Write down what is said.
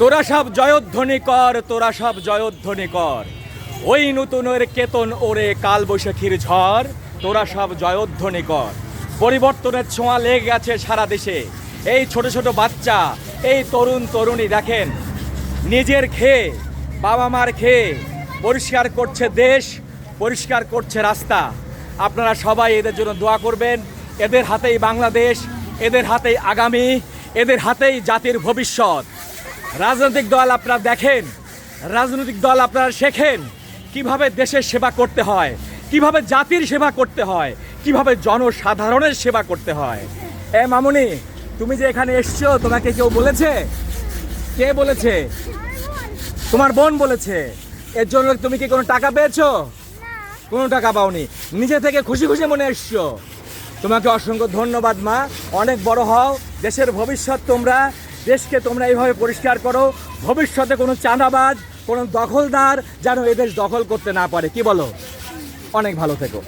তোরা সব জয়ধ্বনি কর, তোরা সব জয়ধ্বনি কর, ওই নতুনের কেতন ওরে কাল বৈশাখীর ঝড়, তোরা সব জয়ধ্বনি কর। পরিবর্তনের ছোঁয়া লেগে গেছে সারা দেশে। এই ছোট ছোট বাচ্চা, এই তরুণ তরুণী দেখেন নিজের খেয়ে, বাবা মার খেয়ে পরিষ্কার করছে দেশ, পরিষ্কার করছে রাস্তা। আপনারা সবাই এদের জন্য দোয়া করবেন। এদের হাতেই বাংলাদেশ, এদের হাতেই আগামী, এদের হাতেই জাতির ভবিষ্যৎ। রাজনৈতিক দল আপনারা দেখেন, রাজনৈতিক দল আপনারা শেখেন কিভাবে দেশের সেবা করতে হয়, কিভাবে জাতির সেবা করতে হয়, কিভাবে জনসাধারণের সেবা করতে হয়। মামুনি, তুমি যে এখানে এসছো, তোমাকে কেউ বলেছে? কে বলেছে? তোমার বোন বলেছে। এর জন্য তুমি কি কোনো টাকা পেয়েছো? কোনো টাকা পাওনি, নিজে থেকে খুশি খুশি মনে এসছো। তোমাকে অসংখ্য ধন্যবাদ মা। অনেক বড় হও, দেশের ভবিষ্যৎ তোমরা। দেশকে তোমরা এইভাবে পরিষ্কার করো, ভবিষ্যতে কোনো চাঁদাবাজ, কোনো দখলদার যেন এদেশ দখল করতে না পারে। কি বলো? অনেক ভালো থেকো।